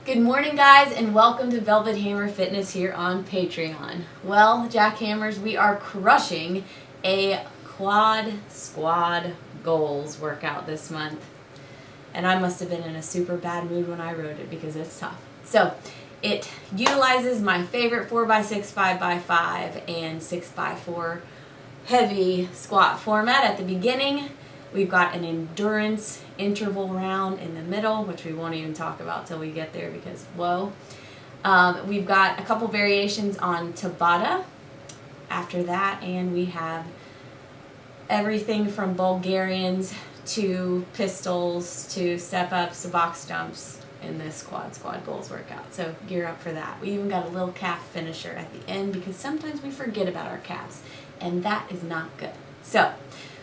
Good morning, guys, and welcome to Velvet Hammer Fitness here on Patreon. Well, Jackhammers, we are crushing a quad squad goals workout this month. And I must have been in a super bad mood when I wrote it because it's tough. So, it utilizes my favorite 4x6, 5x5, and 6x4 heavy squat format at the beginning. We've got an endurance interval round in the middle, which we won't even talk about till we get there because, whoa. We've got a couple variations on Tabata after that, and we have everything from Bulgarians to pistols to step-ups to box jumps in this quad squad goals workout. So gear up for that. We even got a little calf finisher at the end because sometimes we forget about our calves, and that is not good. So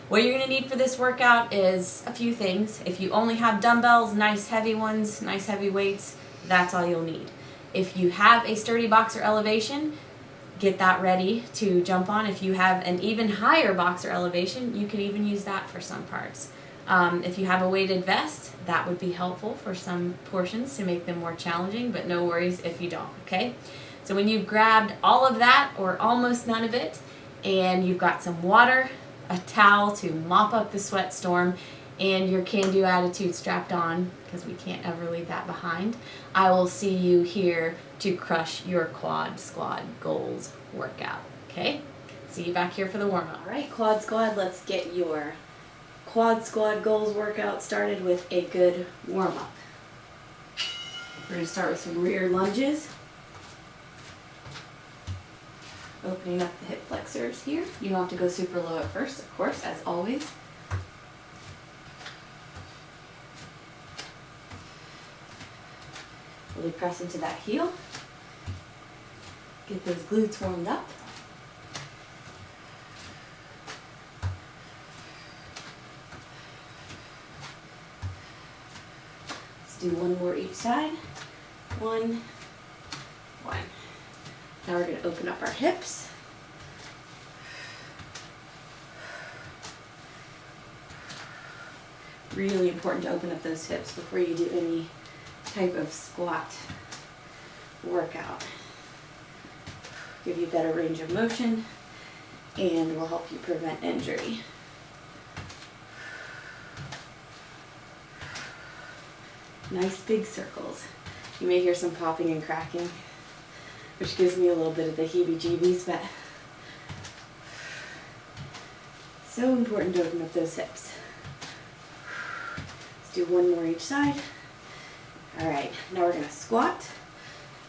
what you're going to need for this workout is a few things. If you only have dumbbells, nice heavy ones, nice heavy weights, that's all you'll need. If you have a sturdy boxer elevation, get that ready to jump on. If you have an even higher boxer elevation, you could even use that for some parts. If you have a weighted vest, that would be helpful for some portions to make them more challenging, but no worries if you don't, okay? So when you've grabbed all of that, or almost none of it, and you've got some water, a towel to mop up the sweat storm, and your can-do attitude strapped on, because we can't ever leave that behind, I will see you here to crush your quad squad goals workout, okay? See you back here for the warm-up. All right, quad squad, let's get your quad squad goals workout started with a good warm-up. We're going to start with some rear lunges. Opening up the hip flexors here. You don't have to go super low at first, of course, as always. Really press into that heel. Get those glutes warmed up. Let's do one more each side. One. Now we're going to open up our hips. Really important to open up those hips before you do any type of squat workout. Give you better range of motion and will help you prevent injury. Nice big circles. You may hear some popping and cracking, which gives me a little bit of the heebie-jeebies, but so important to open up those hips. Let's do one more each side. All right, now we're going to squat.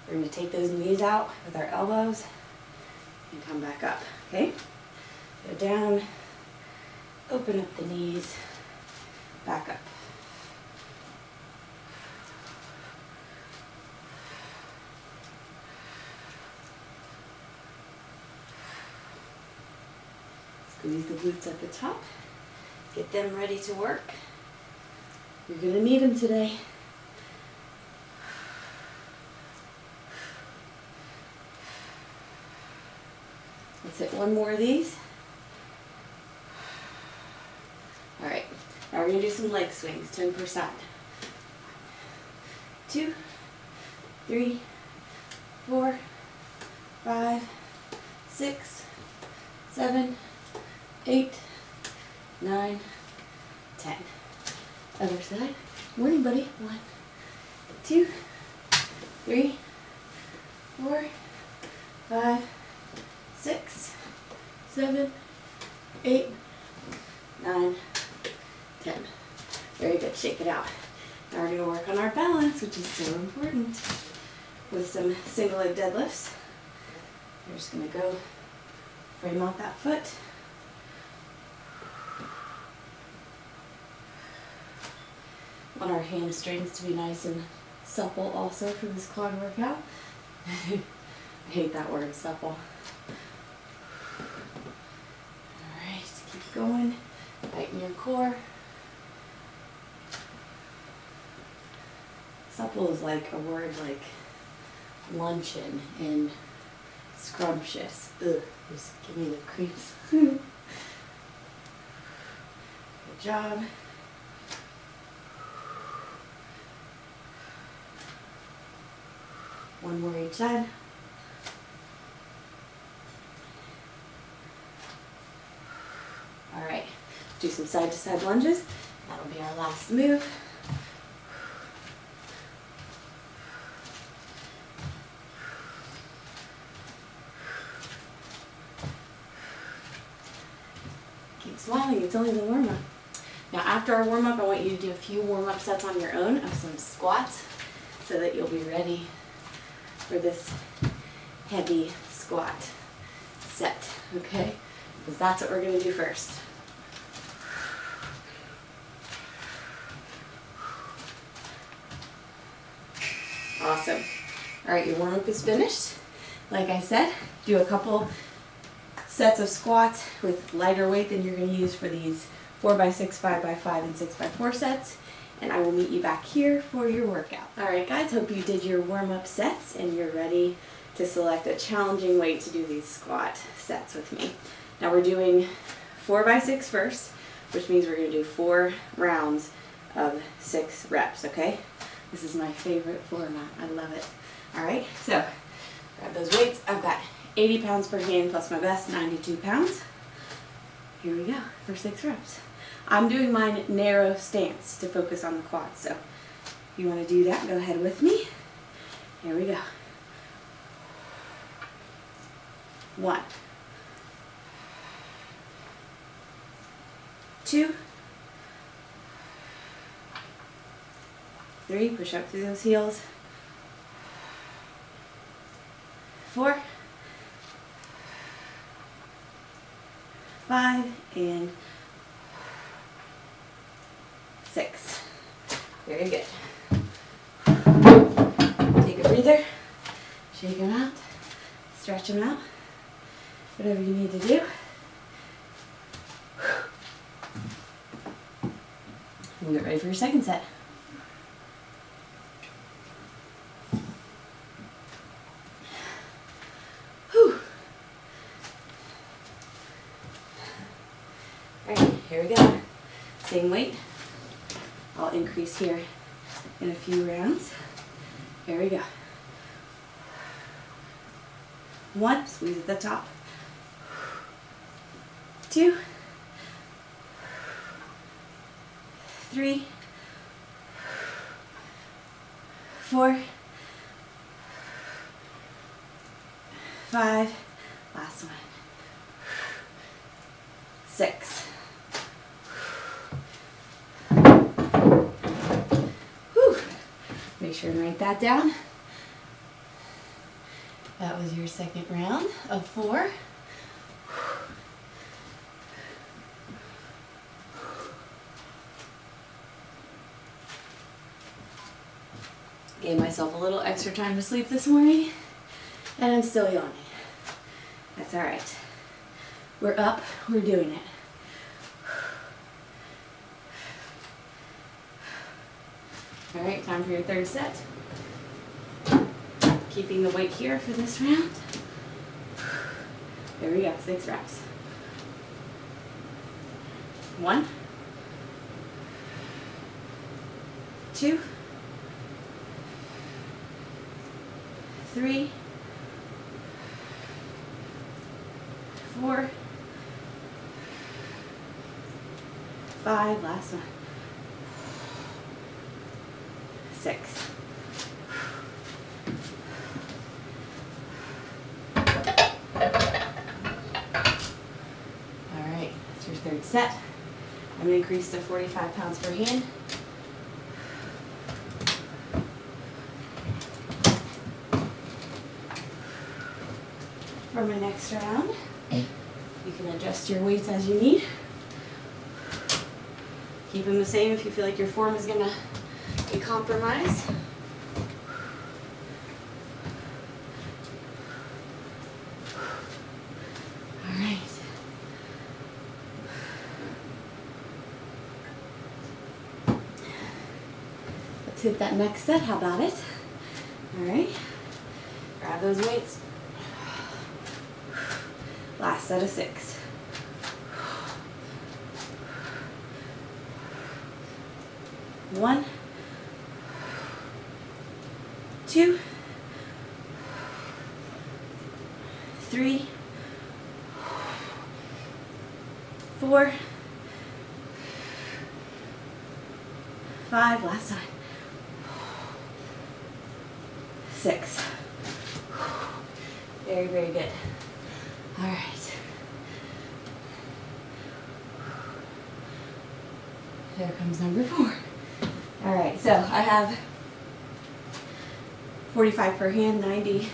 We're going to take those knees out with our elbows and come back up, okay? Go down, open up the knees, back up. Squeeze the glutes at the top. Get them ready to work. You're going to need them today. Let's hit one more of these. All right, now we're going to do some leg swings, 10 per side. 2, 3, 4, 5, 6, 7, 8, 9, 10. Other side. Morning, buddy. 1, 2, 3, 4, 5, 6, 7, 8, 9, 10. Very good. Shake it out. Now we're going to work on our balance, which is so important, with some single leg deadlifts. We're just going to go frame out that foot. Want our hamstrings to be nice and supple also for this quad workout. I hate that word, supple. Alright, keep going. Tighten your core. Supple is like a word like luncheon and scrumptious. Ugh, just give me the creeps. Good job. One more each side. All right, do some side to side lunges. That'll be our last move. Keep smiling, it's only the warm-up. Now after our warm-up, I want you to do a few warm-up sets on your own of some squats so that you'll be ready for this heavy squat set, okay? Because that's what we're gonna do first. Awesome. All right, your warm-up is finished. Like I said, do a couple sets of squats with lighter weight than you're gonna use for these 4x6, 5x5, and 6x4 sets. And I will meet you back here for your workout. All right, guys, hope you did your warm-up sets and you're ready to select a challenging weight to do these squat sets with me. Now we're doing 4x6 first, which means we're gonna do 4 rounds of 6 reps, okay? This is my favorite format, I love it. All right, so grab those weights. I've got 80 pounds per hand plus my vest, 92 pounds. Here we go for 6 reps. I'm doing mine narrow stance to focus on the quads, so if you wanna do that, go ahead with me. Here we go. 1, 2, 3, push up through those heels. 4, 5, and 6. Very good. Take a breather, shake them out, stretch them out, whatever you need to do. And get ready for your second set. Whew. All right, here we go. Same weight. I'll increase here in a few rounds. Here we go. 1, squeeze at the top. 2, 3, 4, 5, last one. 6. Whew. Make sure and write that down. That was your second round of 4. Gave myself a little extra time to sleep this morning, and I'm still yawning. That's all right. We're up, we're doing it. All right, time for your third set. Keeping the weight here for this round. There we go, 6 reps. 1, 2, 3, 4, 5, last one. 6. All right, that's your third set. I'm gonna increase to 45 pounds per hand. For my next round, you can adjust your weights as you need. Keep them the same if you feel like your form is gonna be compromised. All right. Let's hit that next set. How about it? All right. Grab those weights. Last set of 6. 1, 2, 3, 4, 5, last time, 6. Very, very good. All right. There comes number 4. All right, so I have 45 per hand, 90,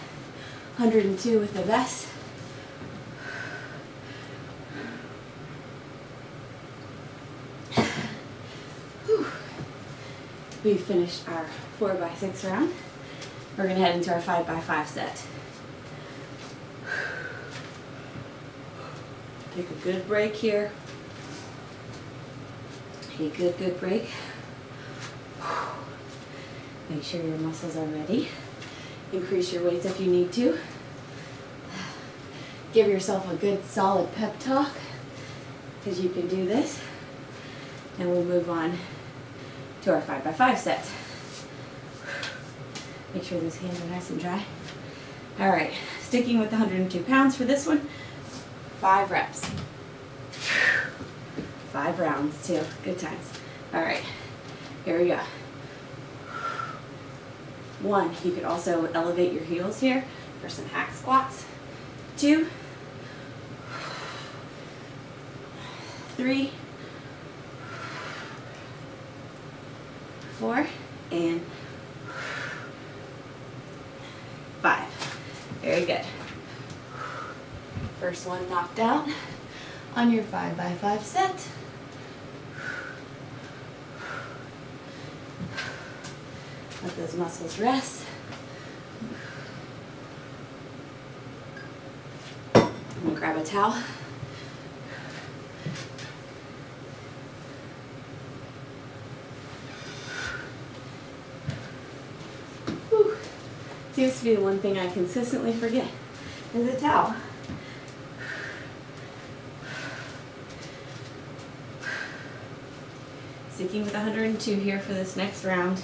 102 with the vest. Whew. We finished our 4x6 round. We're gonna head into our 5x5 set. Take a good break here. A good break. Make sure your muscles are ready. Increase your weights if you need to. Give yourself a good solid pep talk, because you can do this. And we'll move on to our 5x5 set. Make sure those hands are nice and dry. All right, sticking with the 102 pounds for this one. 5 reps. 5 rounds too, good times. All right, here we go. 1, you could also elevate your heels here for some hack squats. 2, 3, 4, and 5. Very good. First one knocked out on your 5x5 set. Let those muscles rest. I'm gonna grab a towel. Whew. Seems to be the one thing I consistently forget is a towel. Sticking with 102 here for this next round.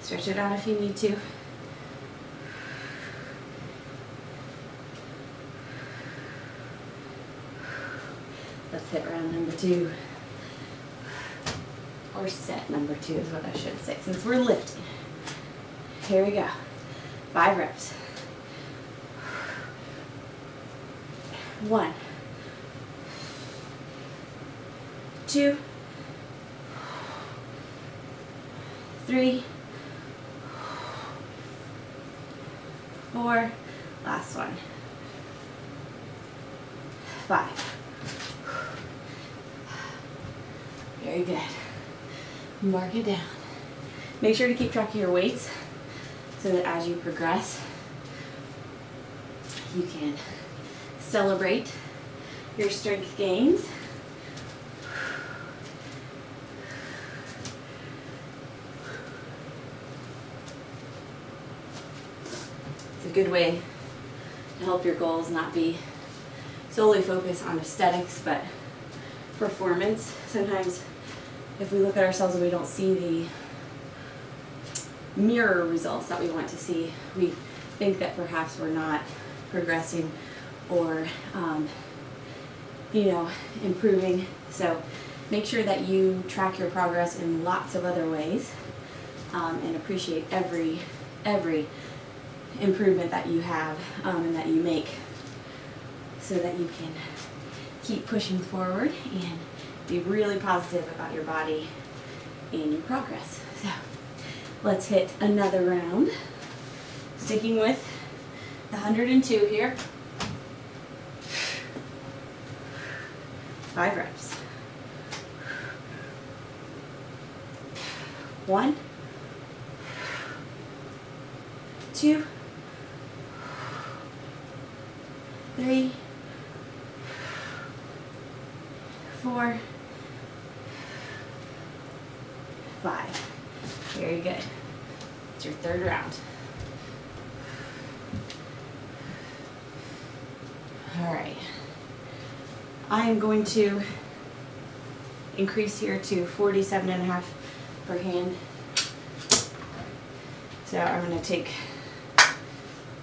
Stretch it out if you need to. Let's hit round number 2. Or set number 2 is what I should say, since we're lifting. Here we go. 5 reps. 1, 2, 3, 4, last one, 5. Very good. Mark it down. Make sure to keep track of your weights so that as you progress, you can celebrate your strength gains. It's a good way to help your goals not be solely focused on aesthetics, but performance. Sometimes if we look at ourselves and we don't see the mirror results that we want to see, we think that perhaps we're not progressing or improving. So make sure that you track your progress in lots of other ways, and appreciate every improvement that you have and that you make, so that you can keep pushing forward and be really positive about your body and your progress. So let's hit another round, sticking with the 102 here. 5 reps. 1, 2, 3, 4, 5. Very good. It's your third round. All right. I am going to increase here to 47.5 per hand. So I'm going to take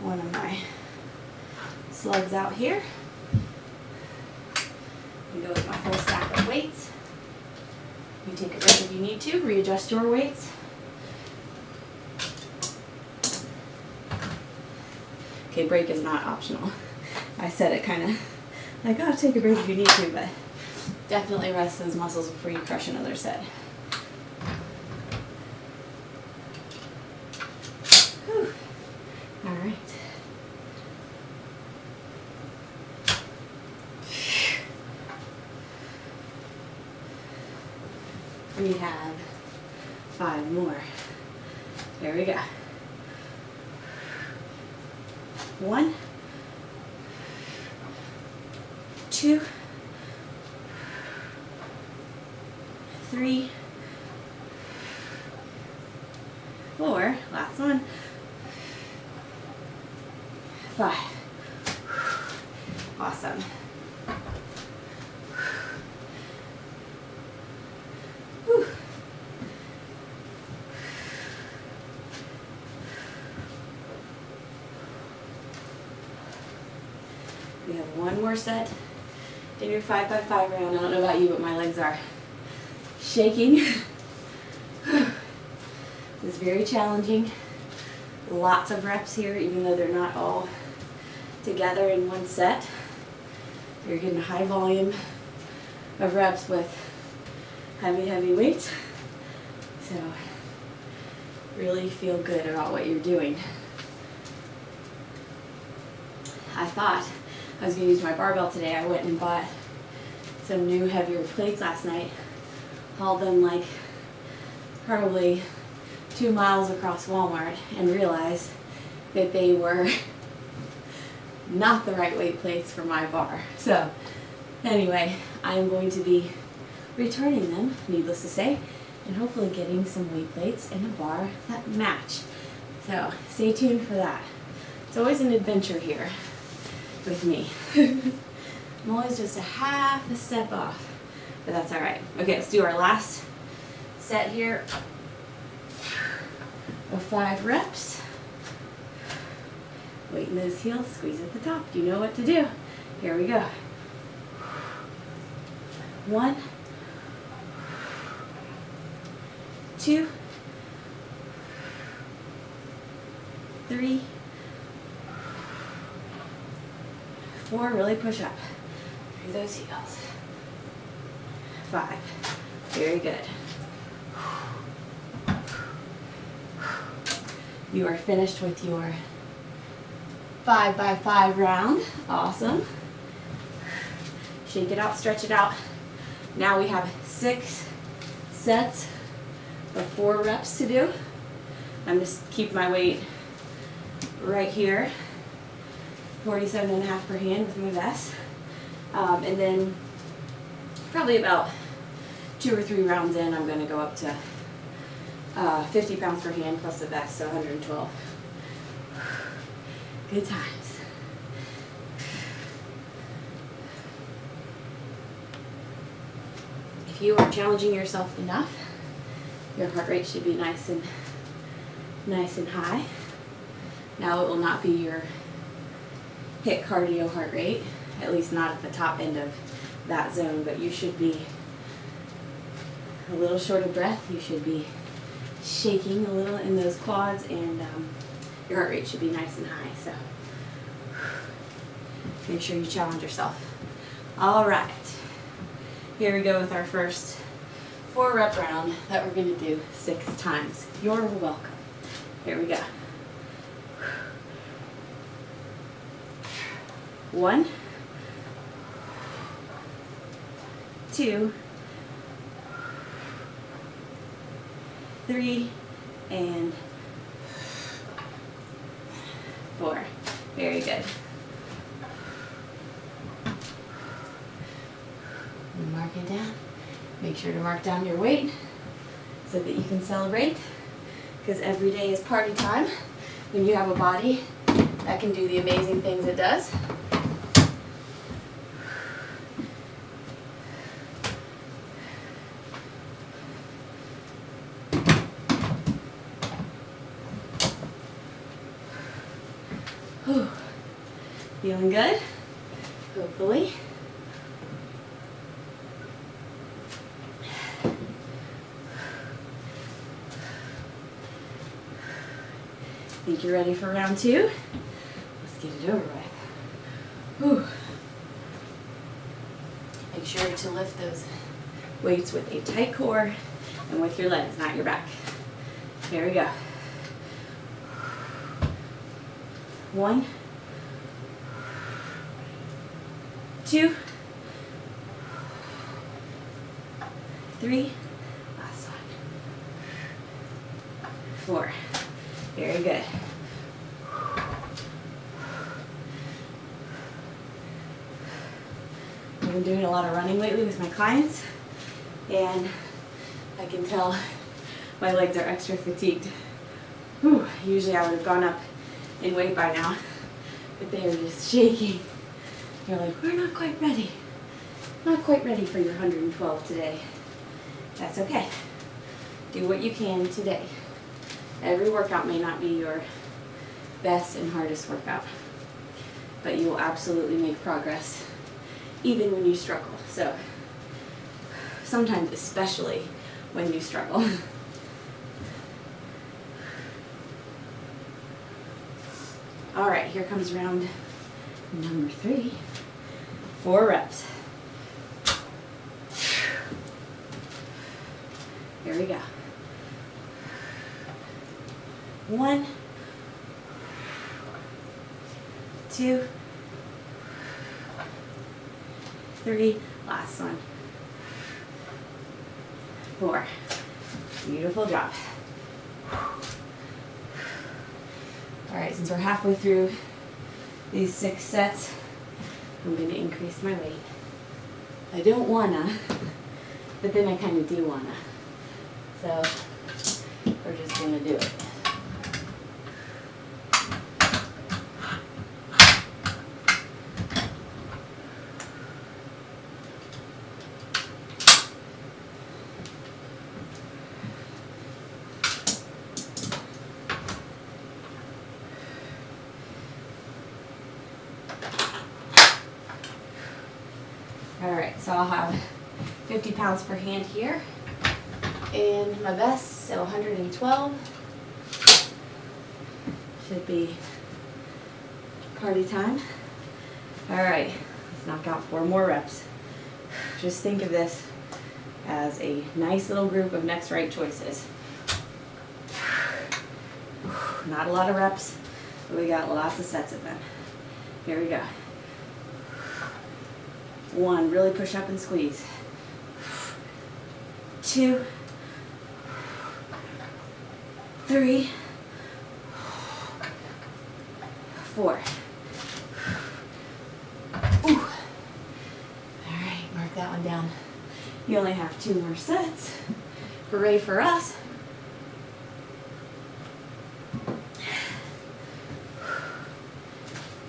one of my slugs out here. We go with my full stack of weights. You take a break if you need to, readjust your weights. Okay, break is not optional. I said it kind of like, oh, take a break if you need to, but definitely rest those muscles before you crush another set. Whew. All right. We have 5 more. There we go. 1, 2, 3, 4. Last one. 5. Awesome. Whew. We have one more set in your 5x5 round. I don't know about you, but my legs are shaking. This is very challenging. Lots of reps here, even though they're not all together in one set. You're getting a high volume of reps with heavy weights. So really feel good about what you're doing. I thought I was going to use my barbell today. I went and bought some new heavier plates last night. Hauled them like probably 2 miles across Walmart and realized that they were not the right weight plates for my bar. So anyway, I'm going to be returning them, needless to say, and hopefully getting some weight plates and a bar that match. So stay tuned for that. It's always an adventure here with me. I'm always just a half a step off, but that's all right. Okay, let's do our last set here of 5 reps. Weight in those heels, squeeze at the top. You know what to do. Here we go. 1, 2, 3, 4, really push up through those heels. 5, very good. You are finished with your 5x5 round. Awesome. Shake it out, stretch it out. Now we have 6 sets of 4 reps to do. I'm just keep my weight right here. 47.5 per hand with my vest. And then probably about 2 or 3 rounds in, I'm going to go up to 50 pounds per hand plus the vest, so 112. Good times. If you are challenging yourself enough, your heart rate should be nice and high. Now it will not be your HIIT cardio heart rate, at least not at the top end of that zone, but you should be a little short of breath. You should be shaking a little in those quads, and your heart rate should be nice and high. So make sure you challenge yourself. All right, here we go with our first 4 rep round that we're going to do 6 times. You're welcome. Here we go. 1, 2, 3, and 4. Very good. Mark it down. Make sure to mark down your weight so that you can celebrate, because every day is party time when you have a body that can do the amazing things it does. Feeling good? Hopefully. Think you're ready for round 2? Let's get it over with. Whew. Make sure to lift those weights with a tight core and with your legs, not your back. Here we go. 1, 2, 3, last one. 4. Very good. I've been doing a lot of running lately with my clients, and I can tell my legs are extra fatigued. Whew. Usually I would have gone up in weight by now, but they are just shaking. You're like, we're not quite ready. Not quite ready for your 112 today. That's okay. Do what you can today. Every workout may not be your best and hardest workout, but you will absolutely make progress even when you struggle. So sometimes, especially when you struggle. All right, here comes round number 3. 4 reps. Here we go. 1, 2, 3, last one. 4. Beautiful job. All right, since we're halfway through these 6 sets, I'm going to increase my weight. I don't wanna, but then I kind of do wanna. So we're just going to do it. Alright, so I'll have 50 pounds per hand here, and my best, so 112. Should be party time. Alright, let's knock out 4 more reps. Just think of this as a nice little group of next right choices. Not a lot of reps, but we got lots of sets of them. Here we go. 1, really push up and squeeze. 2, 3, 4. Ooh. All right, mark that one down. You only have 2 more sets. Hooray for us.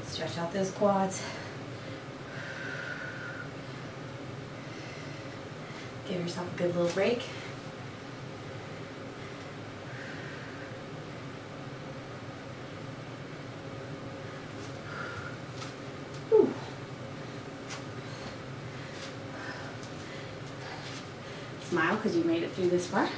Stretch out those quads. Give yourself a good little break. Whew. Smile because you made it through this far.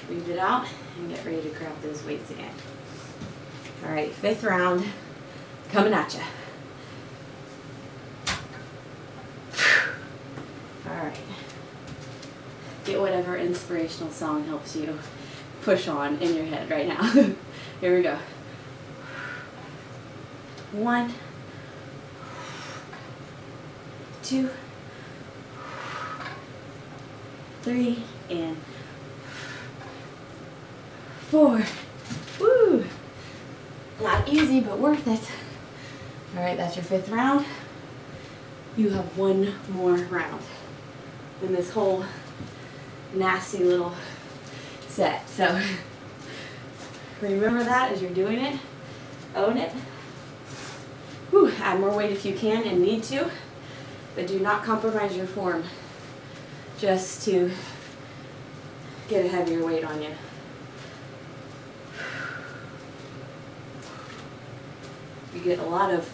Breathe it out and get ready to grab those weights again. All right, 5th round. Coming at you. All right. Get whatever inspirational song helps you push on in your head right now. Here we go. 1, 2, 3, and 4. Woo! Not easy, but worth it. All right, that's your 5th round. You have 1 more round in this whole nasty little set. So remember that as you're doing it. Own it. Whew, add more weight if you can and need to, but do not compromise your form just to get a heavier weight on you. You get a lot of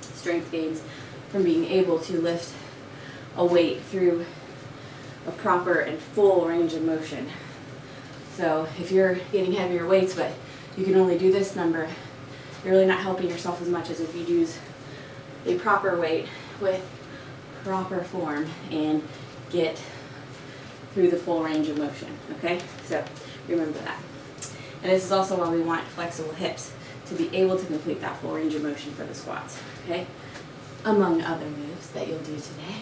strength gains from being able to lift a weight through a proper and full range of motion. So if you're getting heavier weights but you can only do this number, you're really not helping yourself as much as if you use a proper weight with proper form and get through the full range of motion, okay? So remember that. And this is also why we want flexible hips, to be able to complete that full range of motion for the squats, okay? Among other moves that you'll do today.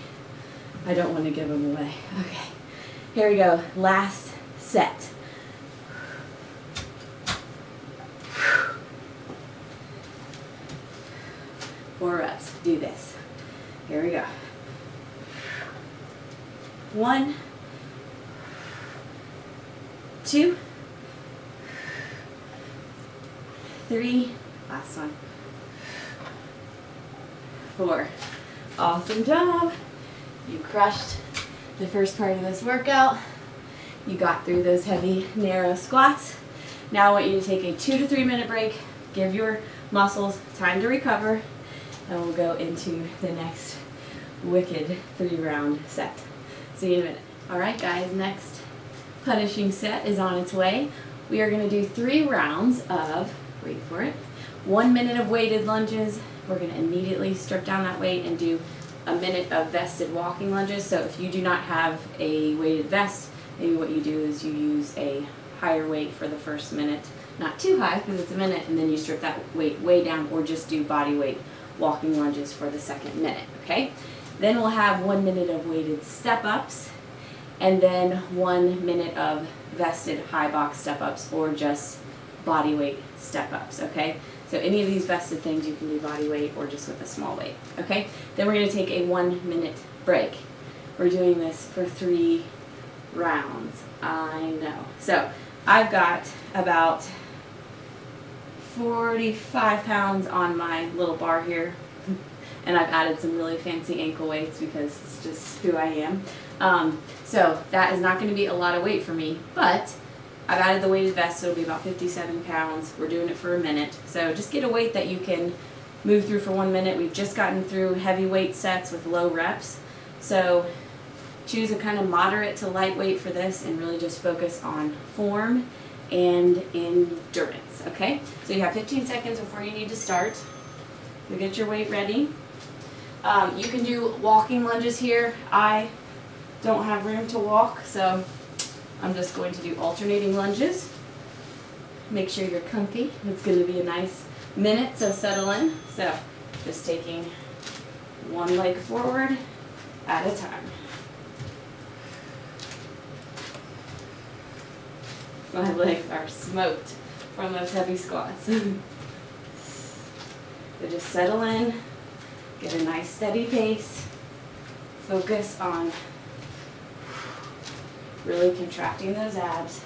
I don't want to give them away. Okay, here we go, last set. 4 reps, do this. Here we go. 1, 2, 3, last one, 4. Awesome job. You crushed the first part of this workout. You got through those heavy, narrow squats. Now I want you to take a 2 to 3 minute break, give your muscles time to recover, and we'll go into the next wicked 3-round set. See you in a minute. All right, guys, next punishing set is on its way. We are going to do 3 rounds of, wait for it, 1 minute of weighted lunges. We're going to immediately strip down that weight and do a minute of vested walking lunges. So if you do not have a weighted vest, maybe what you do is you use a higher weight for the first minute, not too high because it's a minute, and then you strip that weight way down, or just do body weight walking lunges for the second minute, okay? Then we'll have 1 minute of weighted step-ups, and then 1 minute of vested high box step-ups, or just body weight step-ups, okay? So any of these vested things you can do body weight or just with a small weight, okay? Then we're gonna take a 1 minute break. We're doing this for 3 rounds, I know. So I've got about 45 pounds on my little bar here, and I've added some really fancy ankle weights because it's just who I am. So that is not going to be a lot of weight for me, but I've added the weighted vest, so it'll be about 57 pounds. We're doing it for a minute. So just get a weight that you can move through for 1 minute. We've just gotten through heavy weight sets with low reps. So choose a kind of moderate to lightweight for this and really just focus on form and endurance, okay? So you have 15 seconds before you need to start. So get your weight ready. You can do walking lunges here. I don't have room to walk, so I'm just going to do alternating lunges. Make sure you're comfy. It's going to be a nice minute, so settle in. So just taking one leg forward at a time. My legs are smoked from those heavy squats. So just settle in, get a nice steady pace, focus on really contracting those abs.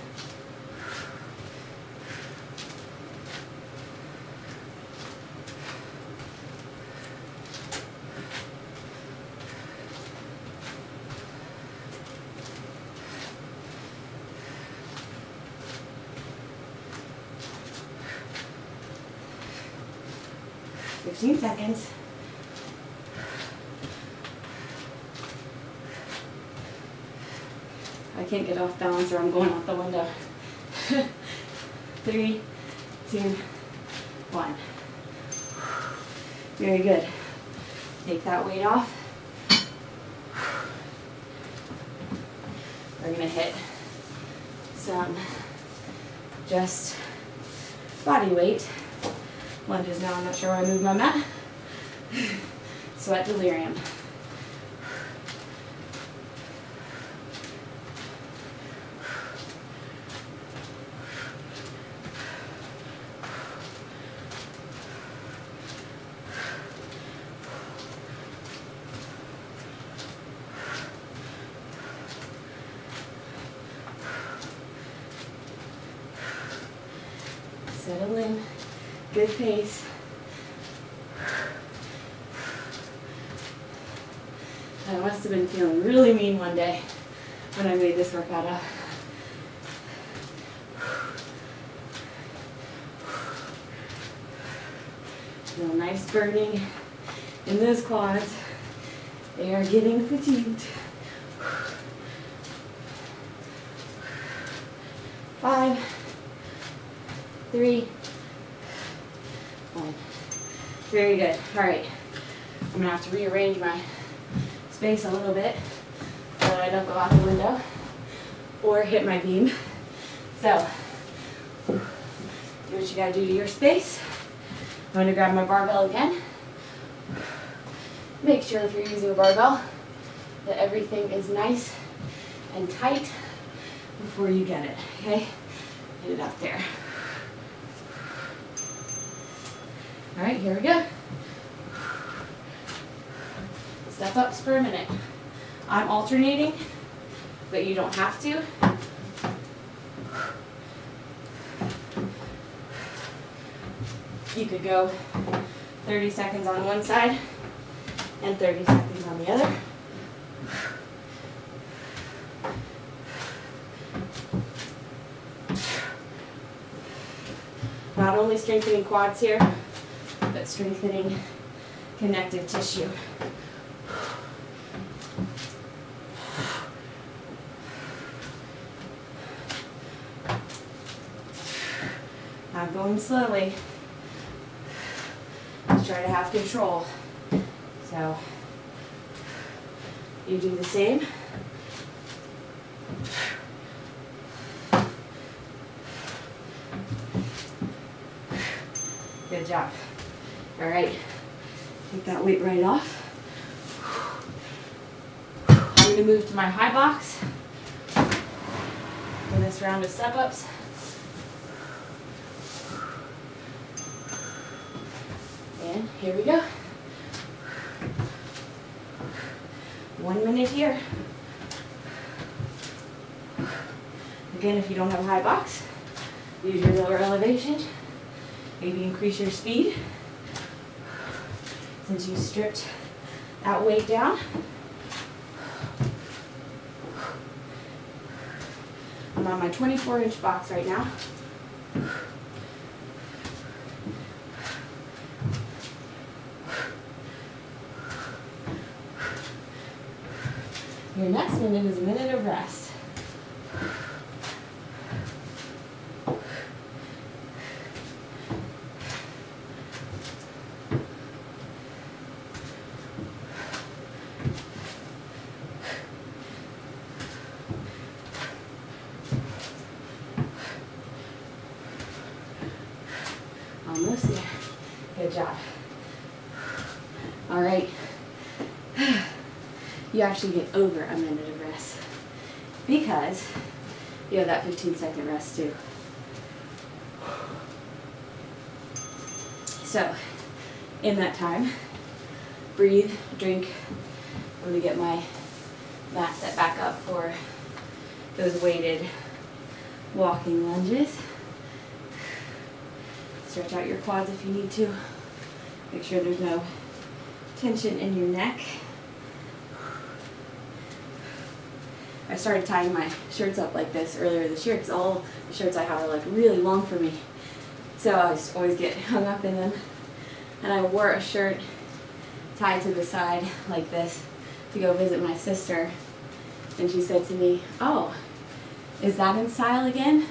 Fifteen seconds. I can't get off balance or I'm going out the window. 3, 2, 1. Very good. Take that weight off. We're going to hit some just body weight lunges now. I'm not sure where I moved my mat. Sweat delirium. Settle in, good pace. I must have been feeling really mean one day when I made this workout up. Feel nice burning in those quads. They are getting fatigued. 5, 3, 1. Very good. All right. I'm gonna have to rearrange my space a little bit so that I don't go out the window or hit my beam. So, do what you gotta do to your space. I'm going to grab my barbell again. Make sure if you're using a barbell that everything is nice and tight before you get it, okay? Get it up there. All right, here we go. Step ups for a minute. I'm alternating, but you don't have to. You could go 30 seconds on one side and 30 seconds on the other. Not only strengthening quads here, but strengthening connective tissue. I'm going slowly. Try to have control. So you do the same. Good job. All right, take that weight right off. I'm going to move to my high box for this round of step-ups. And here we go. 1 minute here. Again, if you don't have a high box, use your lower elevation. Maybe increase your speed. Since you stripped that weight down. I'm on my 24-inch box right now. Your next minute is a minute of rest. Almost there. Good job. All right. You actually get over a minute of rest because you have that 15-second rest too. So, in that time, breathe, drink. I'm going to get my mat set back up for those weighted walking lunges. Stretch out your quads if you need to. Make sure there's no tension in your neck. I started tying my shirts up like this earlier this year because all the shirts I have are like really long for me. So I just always get hung up in them. And I wore a shirt tied to the side like this to go visit my sister. And she said to me, "Oh, is that in style again?"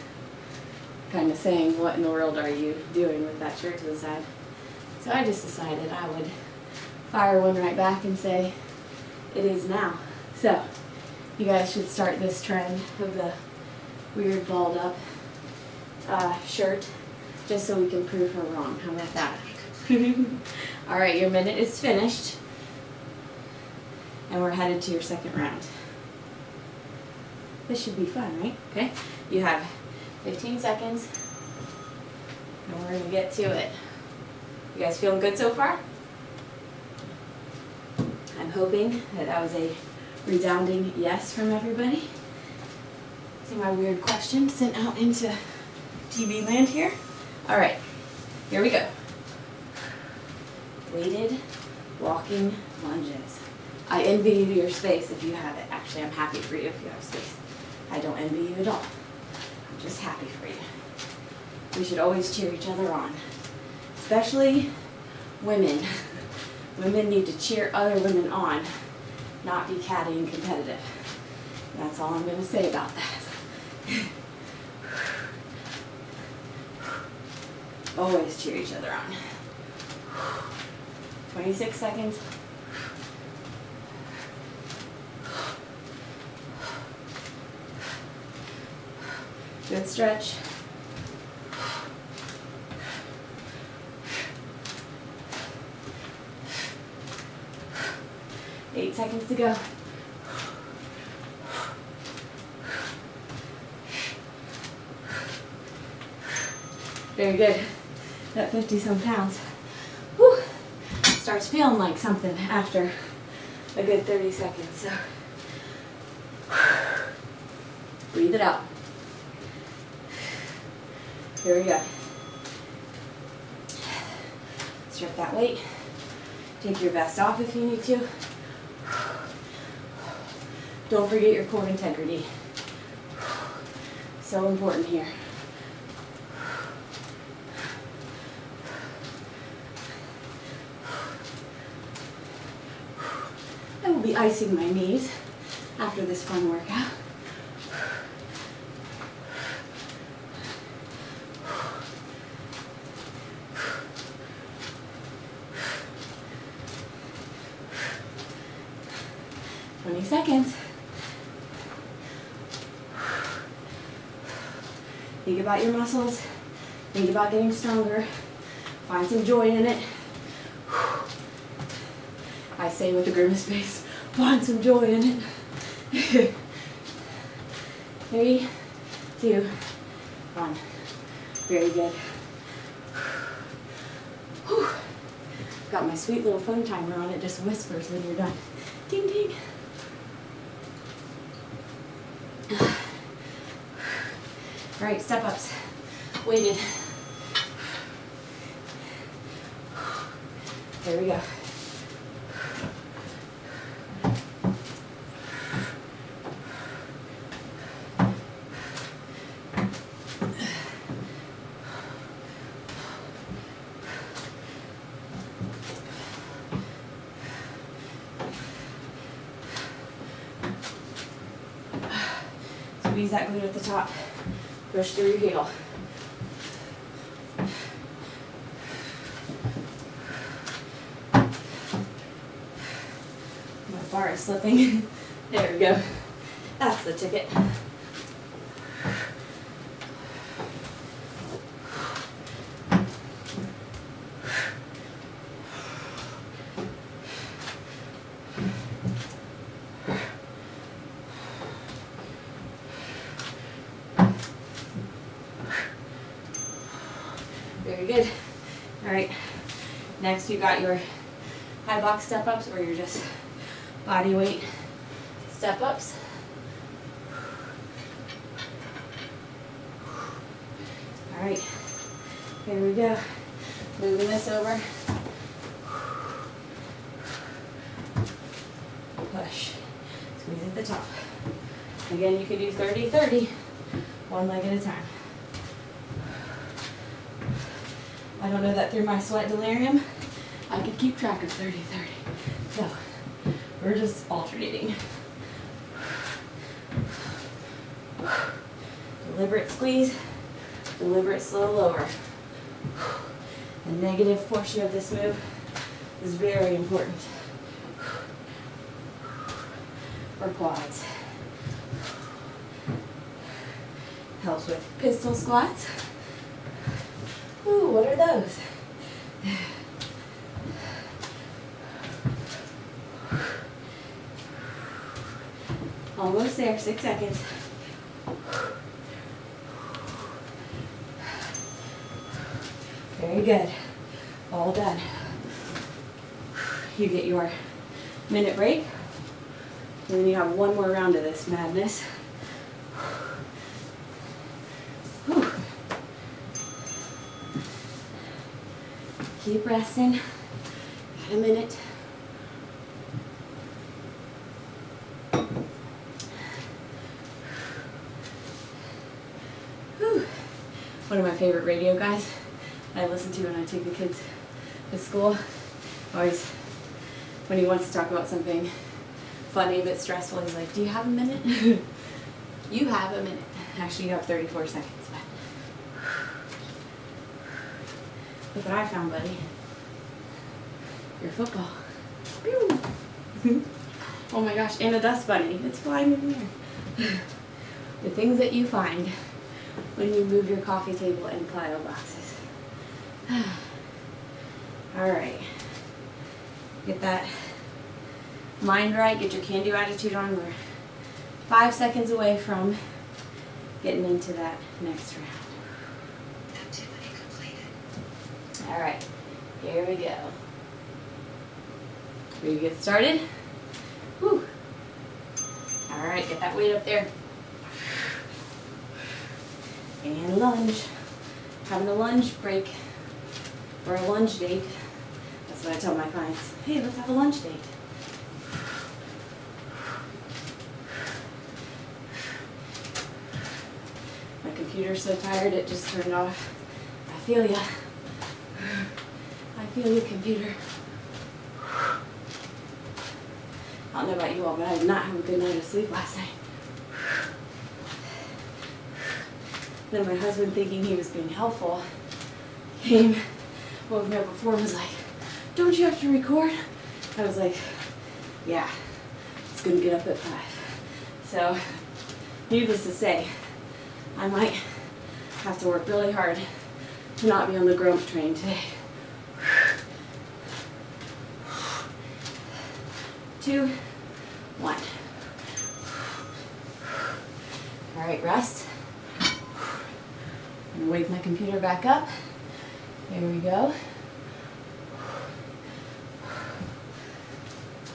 Kind of saying, what in the world are you doing with that shirt to the side? So I just decided I would fire one right back and say, it is now. So you guys should start this trend of the weird balled up shirt just so we can prove her wrong. How about that? All right, your minute is finished and we're headed to your second round. This should be fun, right? Okay, you have 15 seconds and we're gonna get to it. You guys feeling good so far? I'm hoping that was a resounding yes from everybody. See my weird question sent out into TV land here? All right, here we go. Weighted walking lunges. I envy you your space if you have it. Actually, I'm happy for you if you have space. I don't envy you at all. I'm just happy for you. We should always cheer each other on, especially women. Women need to cheer other women on, not be catty and competitive. That's all I'm going to say about that. Always cheer each other on. 26 seconds. Good stretch. Eight seconds to go. Very good. That 50-some pounds. Whew. Starts feeling like something after a good 30 seconds. So breathe it out. Here we go. Strip that weight. Take your vest off if you need to. Don't forget your core integrity. So important here. I will be icing my knees after this fun workout. Seconds. Think about your muscles. Think about getting stronger. Find some joy in it. I say with a grimace face, find some joy in it. 3, 2, 1. Very good. Whew. Got my sweet little phone timer on it, just whispers when you're done. Ding ding. All right, step ups, weighted. There we go. Squeeze that glute at the top. Push through your heel. My bar is slipping. There we go. That's the ticket. Very good. All right, next you got your high box step ups or your just body weight step ups. All right, here we go. Moving this over. Push. Squeeze at the top. Again, you can do 30-30, one leg at a time. I don't know that through my sweat delirium, I could keep track of 30-30. So, we're just alternating. Deliberate squeeze, deliberate slow lower. The negative portion of this move is very important for quads. Helps with pistol squats. Ooh, what are those? Almost there, 6 seconds. Very good. All done. You get your minute break. And then you have one more round of this madness. Whew. Keep resting. Got a minute. Whew. One of my favorite radio guys I listen to when I take the kids at school, always, when he wants to talk about something funny but stressful, he's like, do you have a minute? You have a minute. Actually, you have 34 seconds. Look what I found, buddy. Your football. Pew. Oh my gosh, and a dust bunny. It's flying in the air. The things that you find when you move your coffee table and pile boxes. All right. Get that mind right, get your can-do attitude on. We're 5 seconds away from getting into that next round. Activity completed. All right, here we go. Ready to get started? Whew. All right, get that weight up there. And lunge. Having a lunge break or a lunge date. That's what I tell my clients. Hey, let's have a lunch date. My computer's so tired it just turned off. I feel ya. I feel you, computer. I don't know about you all, but I did not have a good night of sleep last night. Then my husband, thinking he was being helpful, came, woke me up before and was like, don't you have to record? I was like, yeah, it's gonna get up at 5. So, needless to say, I might have to work really hard to not be on the grump train today. 2, 1. All right, rest. I'm gonna wake my computer back up. There we go.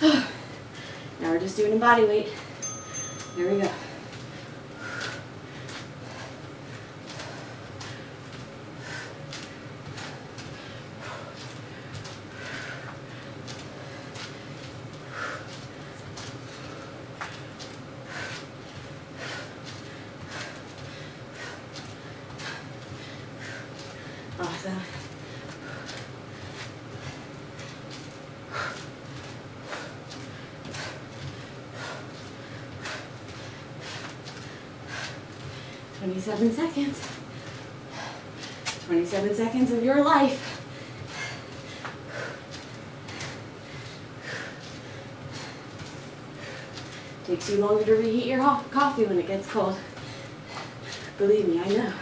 Now we're just doing a body weight. There we go. Awesome. "27 seconds. 27 seconds of your life. Takes you longer to reheat your coffee when it gets cold. Believe me, I know.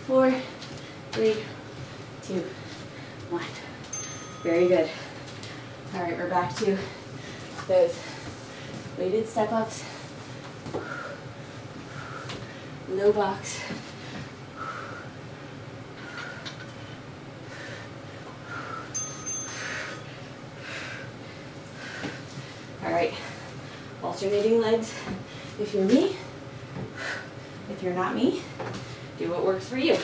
4, 3, 2, 1. Very good. All right, we're back to those weighted step-ups, low box. All right, alternating legs. If you're me, if you're not me, do what works for you.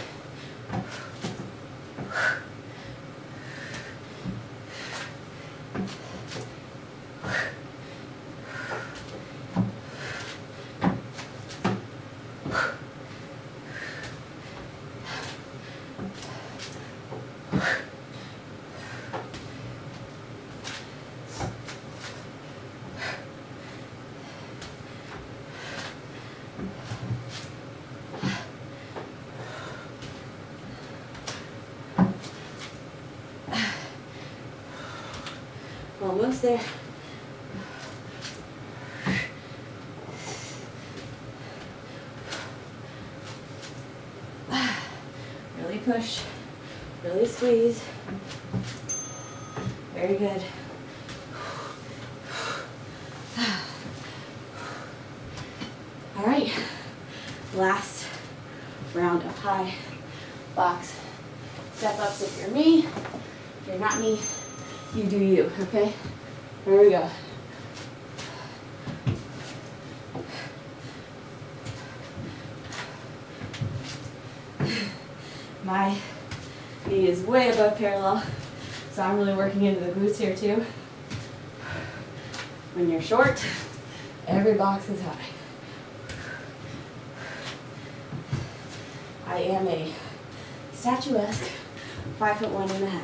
Almost there. Really push, really squeeze. Very good. All right, last round of high box step-ups. If you're me, if you're not me, you do you, okay? Here we go. My knee is way above parallel, so I'm really working into the glutes here too. When you're short, every box is high. I am a statuesque 5'1.5".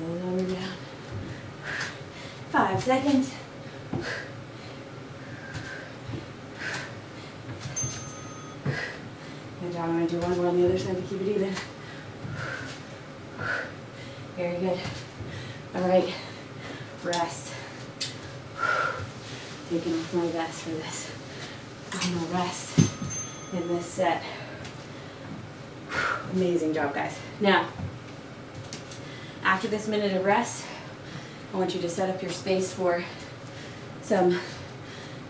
Nose over down. 5 seconds. Good job. I'm going to do one more on the other side to keep it even. Very good. All right. Rest. Taking off my vest for this final rest in this set. Amazing job, guys. Now, after this minute of rest, I want you to set up your space for some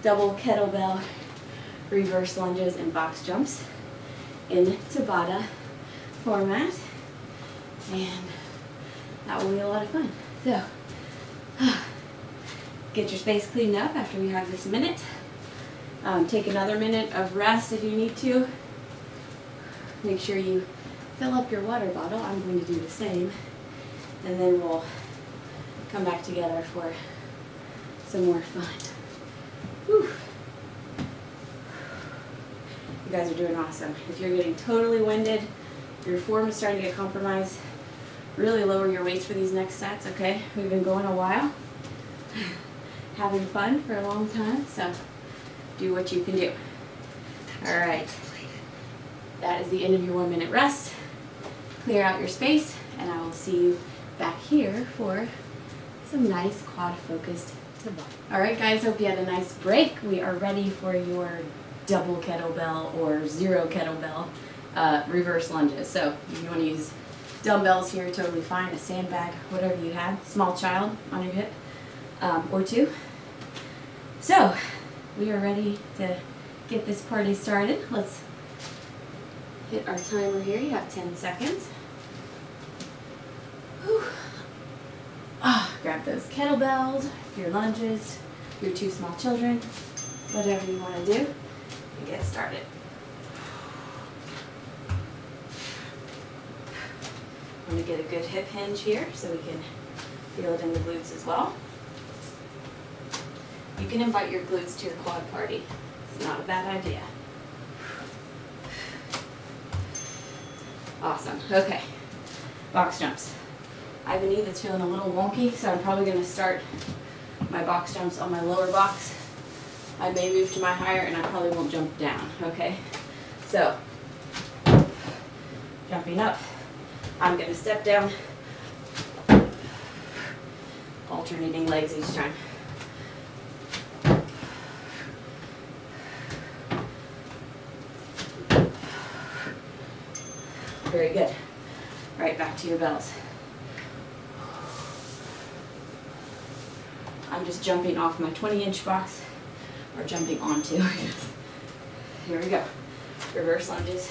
double kettlebell reverse lunges and box jumps in Tabata format, and that will be a lot of fun. So, get your space cleaned up after we have this minute. Take another minute of rest if you need to. Make sure you fill up your water bottle. I'm going to do the same. And then we'll come back together for some more fun. Whew. You guys are doing awesome. If you're getting totally winded, your form is starting to get compromised, really lower your weights for these next sets, okay? We've been going a while, having fun for a long time, so do what you can do. All right. That is the end of your 1 minute rest. Clear out your space, and I will see you back here for some nice quad focused Tabata. All right, guys, hope you had a nice break. We are ready for your double kettlebell or zero kettlebell reverse lunges. So if you want to use dumbbells here, totally fine, a sandbag, whatever you have, small child on your hip or two. So we are ready to get this party started. Let's hit our timer here. You have 10 seconds. Whew. Grab those kettlebells, your lunges, your 2 small children, whatever you want to do, and get started. I'm going to get a good hip hinge here so we can feel it in the glutes as well. You can invite your glutes to your quad party. It's not a bad idea. Awesome. Okay. Box jumps. I have a knee that's feeling a little wonky, so I'm probably going to start my box jumps on my lower box. I may move to my higher, and I probably won't jump down, okay? So, jumping up, I'm going to step down, alternating legs each time. Very good. Right back to your bells. I'm just jumping off my 20-inch box or jumping onto. Here we go. Reverse lunges.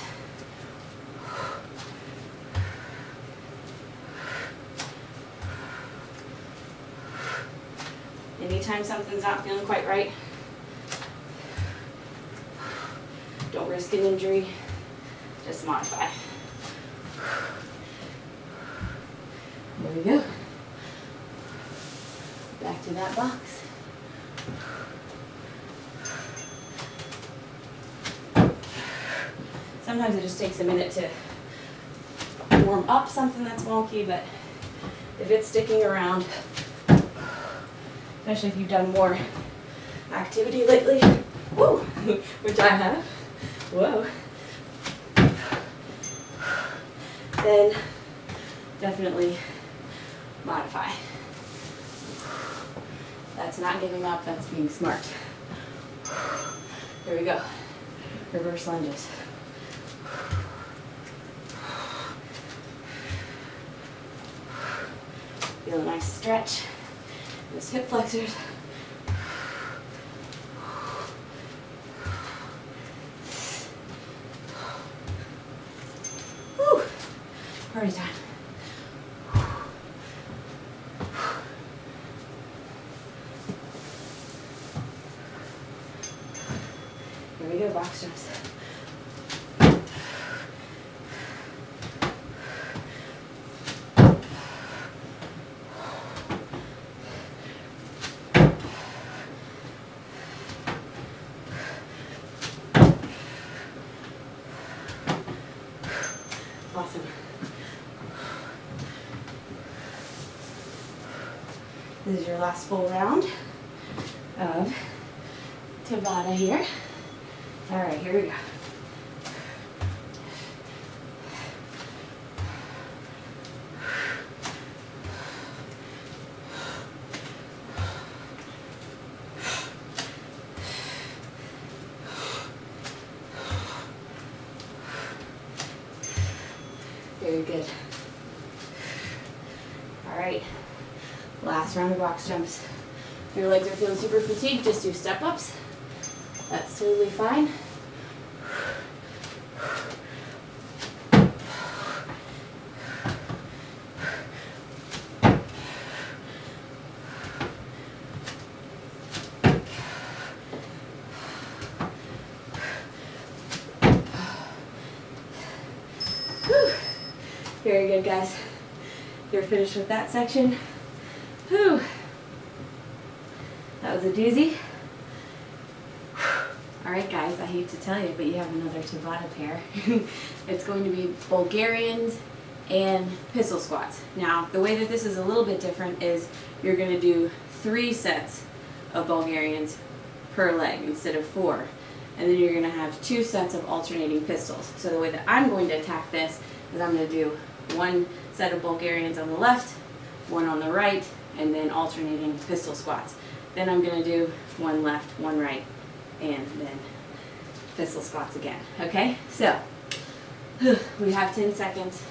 Anytime something's not feeling quite right, don't risk an injury, just modify. There we go. Back to that box. Sometimes it just takes a minute to warm up something that's wonky, but if it's sticking around, especially if you've done more activity lately, woo, which I have, whoa, then definitely modify. That's not giving up, that's being smart. Here we go. Reverse lunges. Feel a nice stretch. Those hip flexors. Woo! Party time. box jumps. Awesome. This is your last full round of Tabata here. All right, here we go. Very good. All right, last round of box jumps. If your legs are feeling super fatigued, just do step ups. That's totally fine. Whew. Very good, guys. You're finished with that section. Whew. That was a doozy. All right, guys, I hate to tell you, but you have another Tabata pair. It's going to be Bulgarians and pistol squats. Now, the way that this is a little bit different is you're going to do 3 sets of Bulgarians per leg instead of 4. And then you're going to have 2 sets of alternating pistols. So the way that I'm going to attack this is I'm going to do 1 set of Bulgarians on the left, 1 on the right, and then alternating pistol squats. Then I'm going to do 1 left, 1 right, and then pistol squats again. Okay? So, we have 10 seconds.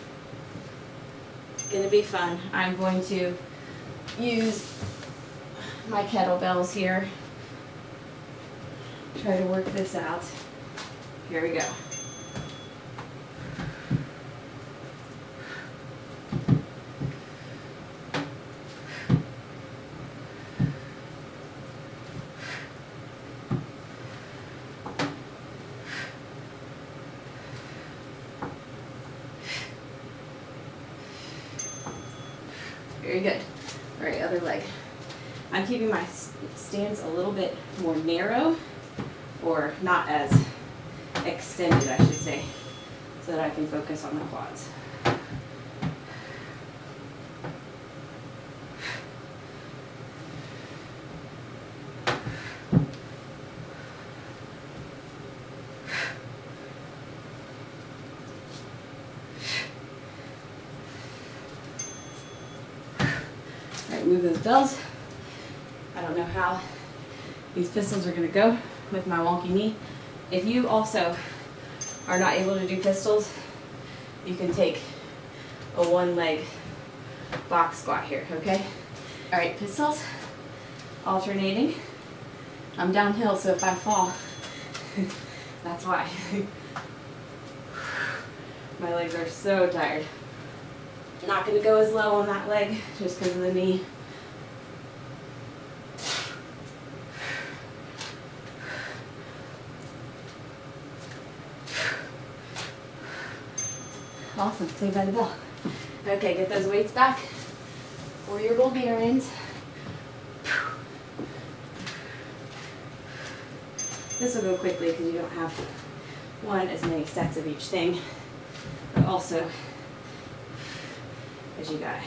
It's going to be fun. I'm going to use my kettlebells here. Try to work this out. Here we go. Very good. All right, other leg. I'm keeping my stance a little bit more narrow, or not as extended, I should say, so that I can focus on the quads. Move those bells. I don't know how these pistols are going to go with my wonky knee. If you also are not able to do pistols, you can take a 1-leg box squat here, okay? All right, pistols, alternating. I'm downhill, so if I fall, that's why. My legs are so tired. Not going to go as low on that leg just because of the knee. Awesome, saved by the bell. Okay, get those weights back for your Bulgarians. This will go quickly because you don't have as many sets of each thing, but also because you got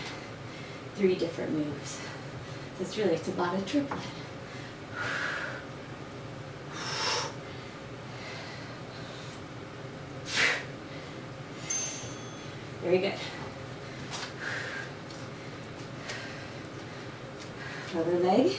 3 different moves. So it's really a Tabata triplet. Very good. Other leg.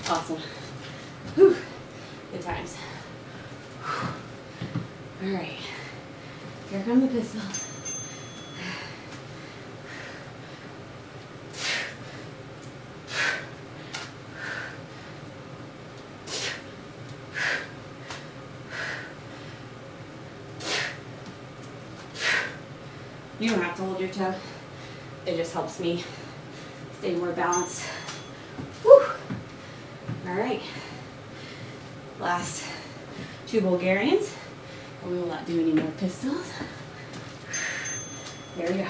Awesome. Whew. Good times. All right. Here come the pistols. You don't have to hold your toe. It just helps me stay more balanced. Woo! All right. Last 2 Bulgarians. We will not do any more pistols. There we go.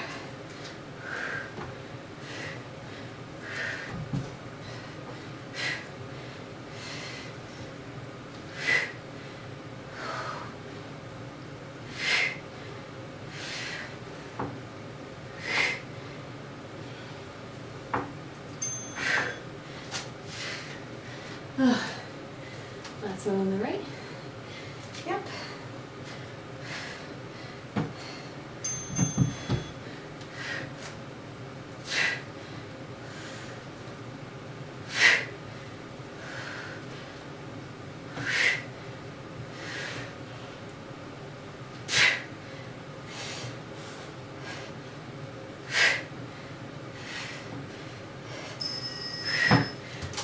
Last one on the right. Yep.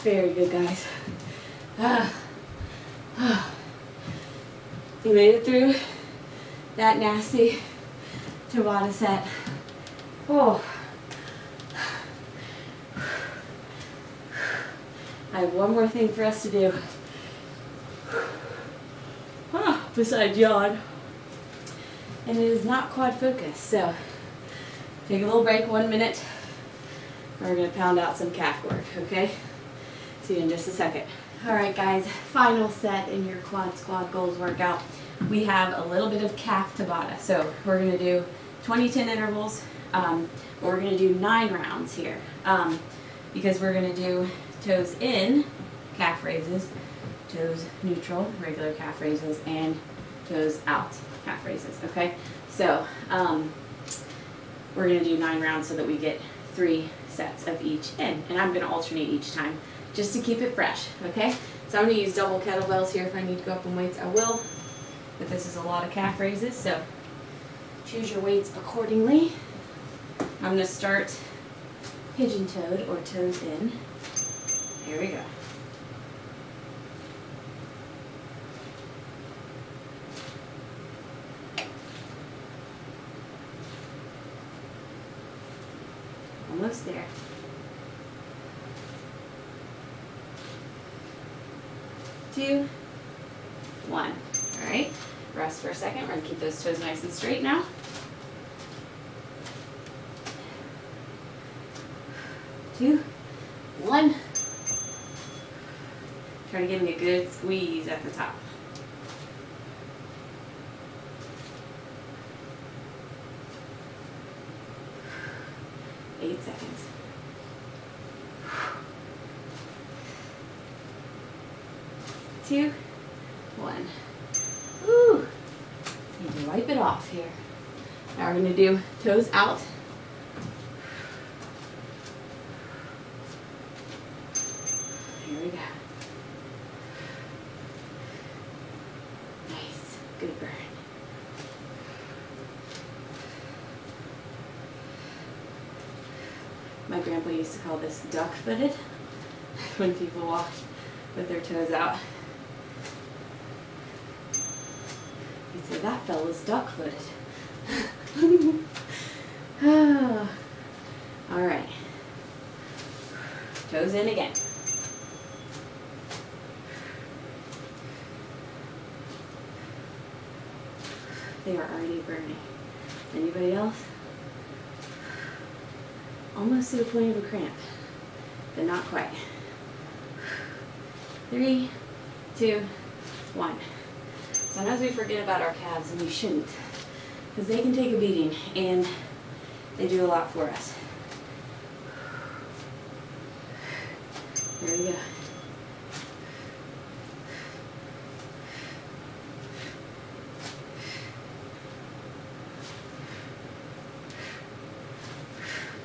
Very good, guys. You made it through that nasty Tabata set. Oh. I have one more thing for us to do. Besides yawn. And it is not quad focus, so take a little break, 1 minute. We're gonna pound out some calf work, okay? See you in just a second. All right, guys, final set in your quad squad goals workout. We have a little bit of calf Tabata. So we're gonna do 20-10 intervals. We're gonna do 9 rounds here because we're gonna do toes in, calf raises, toes neutral, regular calf raises, and toes out, calf raises, okay? So we're gonna do 9 rounds so that we get 3 sets of each in, and I'm gonna alternate each time just to keep it fresh, okay? So I'm gonna use double kettlebells here. If I need to go up in weights, I will, but this is a lot of calf raises, so choose your weights accordingly. I'm gonna start pigeon-toed or toes in. Here we go. Almost there. 2, 1. All right, rest for a second. We're gonna keep those toes nice and straight now. 2, 1. Try to give me a good squeeze at the top. Eight seconds. 2, 1. Woo! Need to wipe it off here. Now we're going to do toes out. Here we go. Nice. Good burn. My grandpa used to call this duck-footed when people walk with their toes out. He'd say, that fella's duck-footed. All right. Toes in again. They are already burning. Anybody else? Almost to the point of a cramp, but not quite. 3, 2, 1. Sometimes we forget about our calves, and we shouldn't, because they can take a beating, and they do a lot for us. There we go.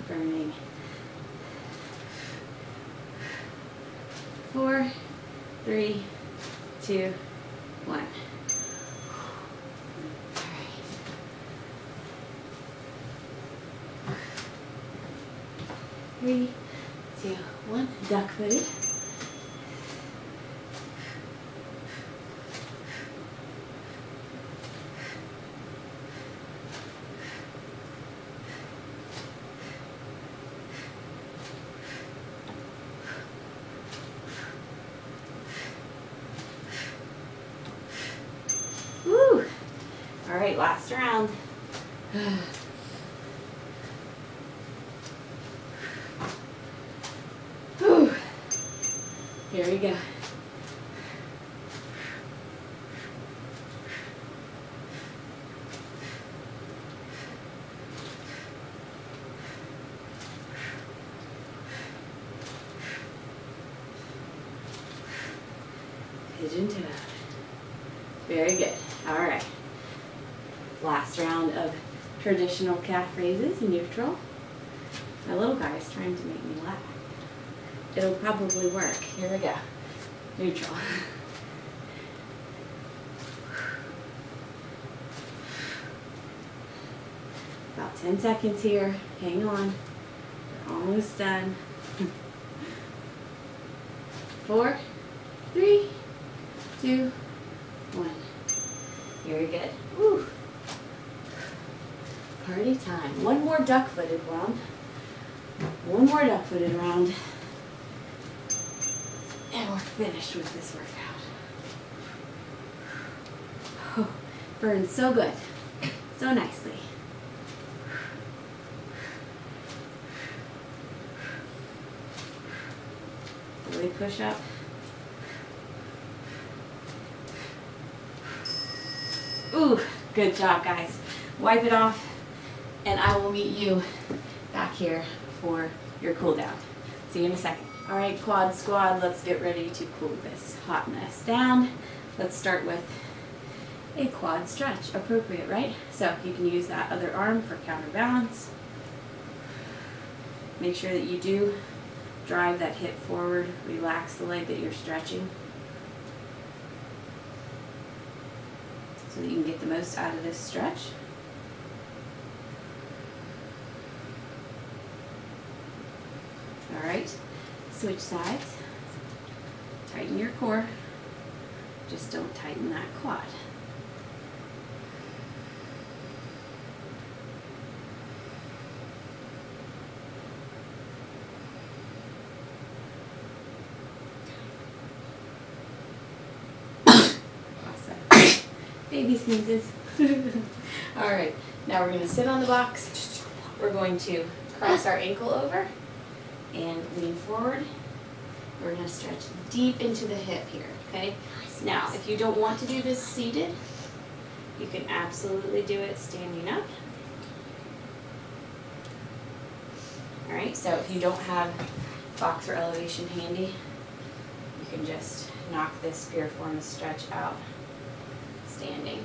Burning. 4, 3, 2, 1. All right. 3, 2, 1. Duck-footed. right, last round. Whew. Here we go. Pigeon toe. Very good. All right. Last round of traditional calf raises, neutral. My little guy is trying to make me laugh. It'll probably work. Here we go. Neutral. About 10 seconds here. Hang on. We're almost done. 4, 3, 2, 1. Very good. Woo. Party time. One more duck-footed round. One more duck-footed round. And we're finished with this workout. Oh, burns so good. So nicely. Really push up. Ooh, good job, guys. Wipe it off, and I will meet you back here for your cool down. See you in a second. All right, quad squad, let's get ready to cool this hotness down. Let's start with a quad stretch. Appropriate, right? So you can use that other arm for counterbalance. Make sure that you do drive that hip forward. Relax the leg that you're stretching so that you can get the most out of this stretch. All right, switch sides. Tighten your core. Just don't tighten that quad. Awesome. Baby sneezes. All right, now we're going to sit on the box. We're going to cross our ankle over and lean forward. We're going to stretch deep into the hip here, okay? Now, if you don't want to do this seated, you can absolutely do it standing up. All right, so if you don't have box or elevation handy, you can just knock this piriformis stretch out standing.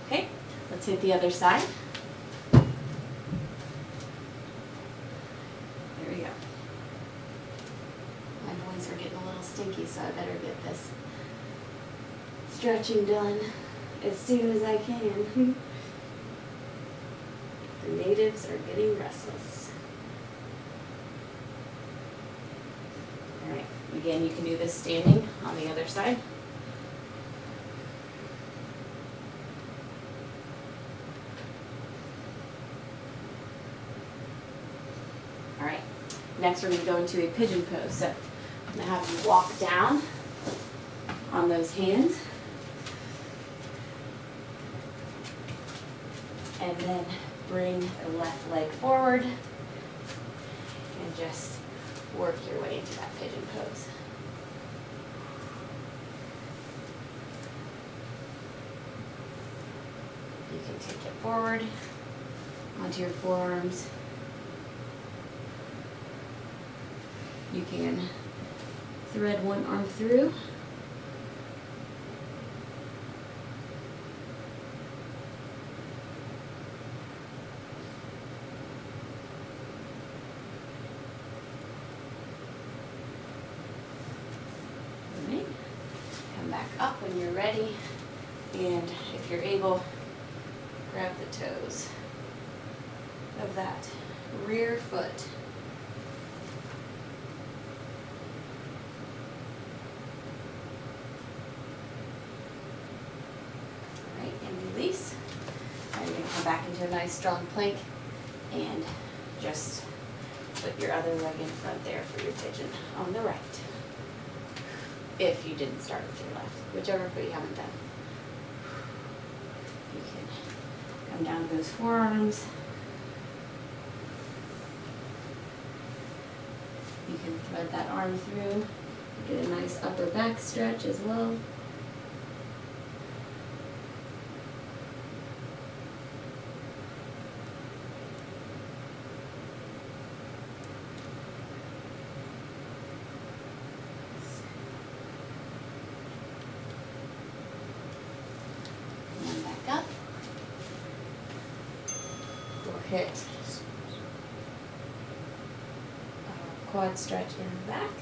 Okay, let's hit the other side. Stinky, so I better get this stretching done as soon as I can. The natives are getting restless. All right, again, you can do this standing on the other side. All right, next we're going to go into a pigeon pose. So I'm going to have you walk down on those hands and then bring the left leg forward and just work your way into that pigeon pose. You can take it forward onto your forearms. You can thread one arm through. Right. Come back up when you're ready, and if you're able, grab the toes of that rear foot. Release. Now you're going to come back into a nice strong plank and just put your other leg in front there for your pigeon on the right. if you didn't start with your left, whichever foot you haven't done. You can come down to those forearms. You can thread that arm through, get a nice upper back stretch as well. And back up. We'll hit quad stretch in the back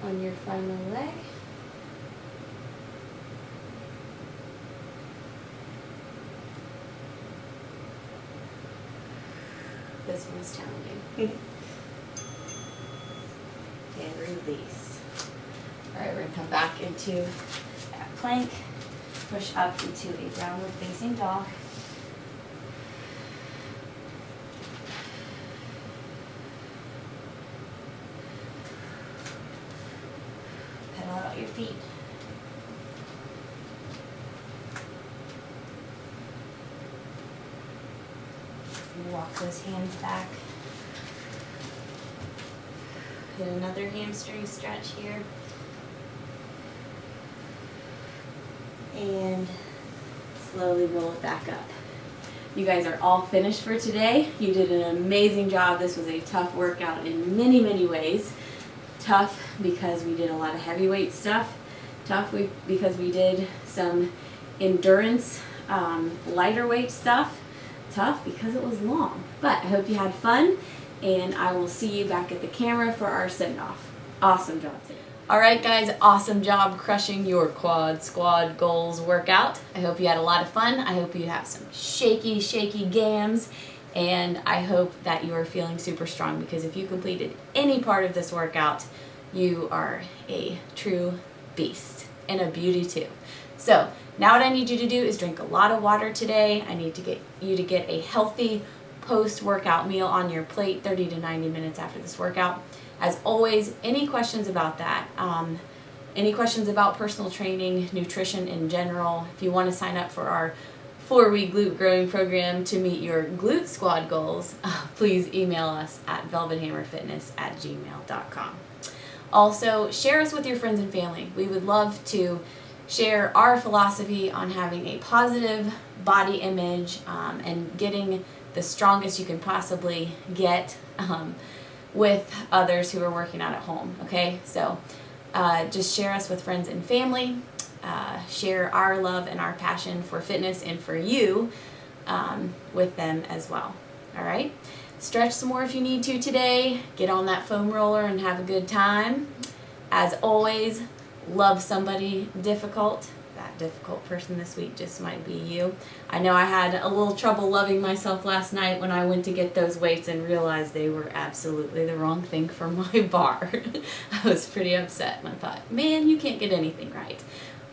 on your final leg. This one's challenging. And release. Alright, we're going to come back into that plank, push up into a downward facing dog. Pedal out your feet. Walk those hands back. Hit another hamstring stretch here. And slowly roll it back up. You guys are all finished for today. You did an amazing job. This was a tough workout in many, many ways. Tough because we did a lot of heavyweight stuff. Tough because we did some endurance, lighter weight stuff. Tough because it was long. But I hope you had fun, and I will see you back at the camera for our send-off. Awesome job today. Alright guys, awesome job crushing your quad squad goals workout. I hope you had a lot of fun. I hope you have some shaky gams, and I hope that you are feeling super strong, because if you completed any part of this workout, you are a true beast, and a beauty too. So now what I need you to do is drink a lot of water today. I need to get you to get a healthy post-workout meal on your plate 30 to 90 minutes after this workout. As always, any questions about that, any questions about personal training, nutrition in general, if you want to sign up for our 4-week glute growing program to meet your glute squad goals, please email us at velvethammerfitness@gmail.com. Also, share us with your friends and family. We would love to share our philosophy on having a positive body image and getting the strongest you can possibly get with others who are working out at home, okay? So just share us with friends and family. Share our love and our passion for fitness and for you with them as well, all right? Stretch some more if you need to today. Get on that foam roller and have a good time. As always, love somebody difficult. That difficult person this week just might be you. I know I had a little trouble loving myself last night when I went to get those weights and realized they were absolutely the wrong thing for my bar. I was pretty upset and I thought, man, you can't get anything right.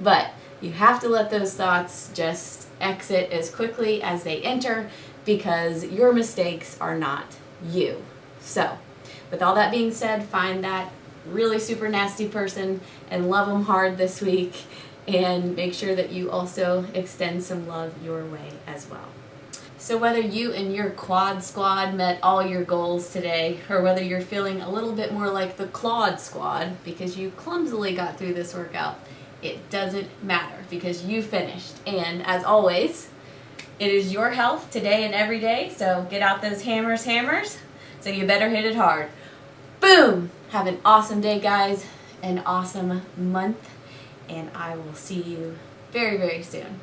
But you have to let those thoughts just exit as quickly as they enter, because your mistakes are not you. So, with all that being said, find that really super nasty person and love them hard this week, and make sure that you also extend some love your way as well. So whether you and your quad squad met all your goals today, or whether you're feeling a little bit more like the Claude squad because you clumsily got through this workout, it doesn't matter, because you finished. And as always, it is your health today and every day, so get out those hammers, so you better hit it hard. Boom! Have an awesome day, guys, an awesome month, and I will see you very, very soon.